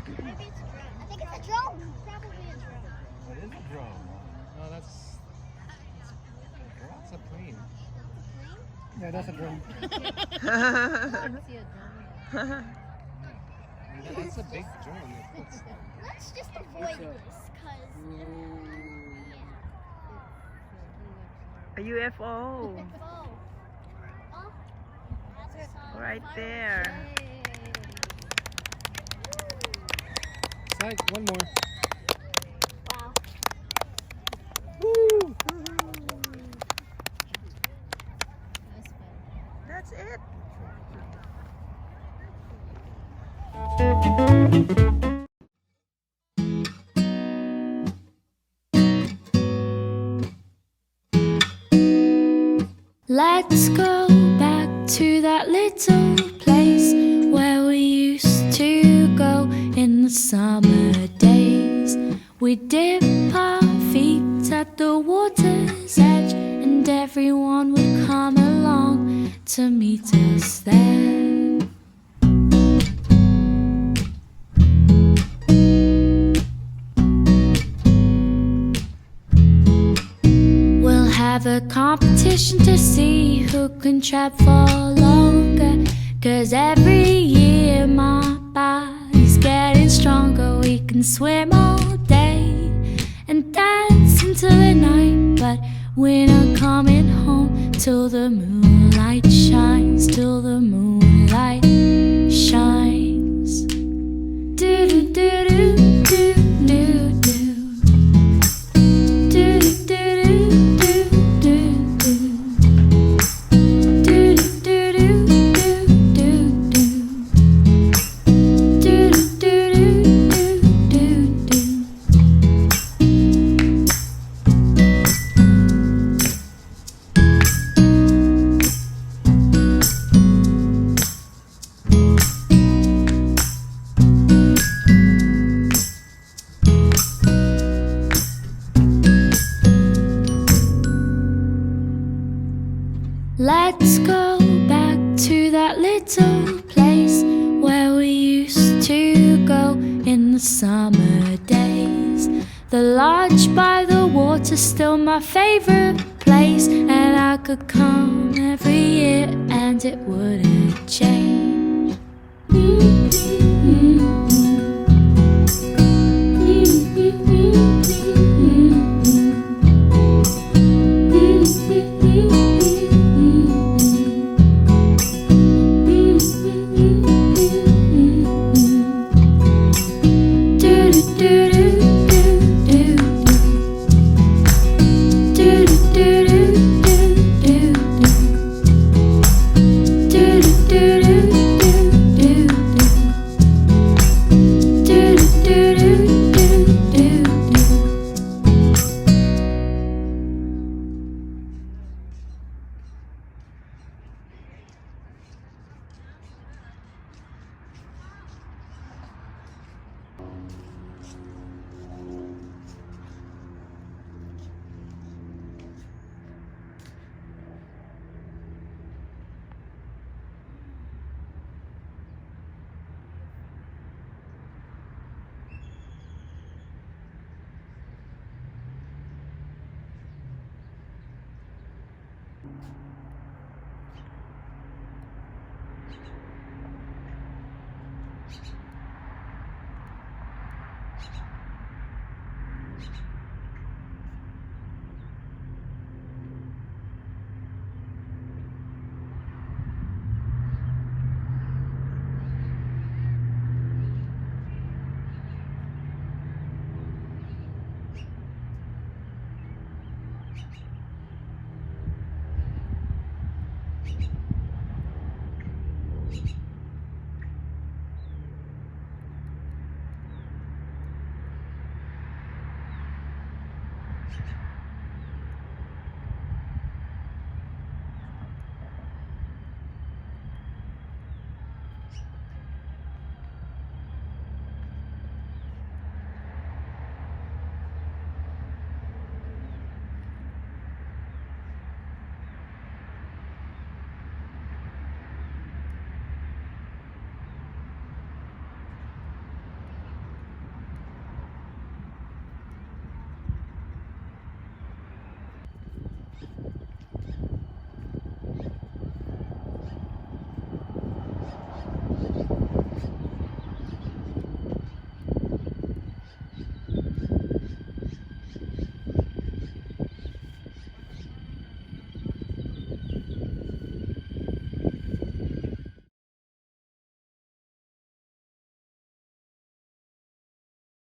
Maybe it's a drone. I think it's a drone. Probably a drone. It is a drone. No, that's a plane. Yeah, that's a drone. That's a big drone. Let's just avoid this, cause A UFO. oh, that's a solid Right fireworks. there. Side, one more. Wow. Woo! That's it. Let's go back to that little place where we used to go in the summer days. We dip our feet at the water's edge, and everyone would come along to meet us there. We'll have a competition to see who can trap for longer, 'cause every year my body's getting stronger. We can swim all day and dance into the night, but we're not coming home till the moonlight shines, till the moonlight shines. Do do do do do do do. Do do do do do do. Do do do do do do. Do do do do do. Let's go back to that little place where we used to go in the summer days. The lodge by the water's still my favorite place, and I could come every year and it wouldn't change.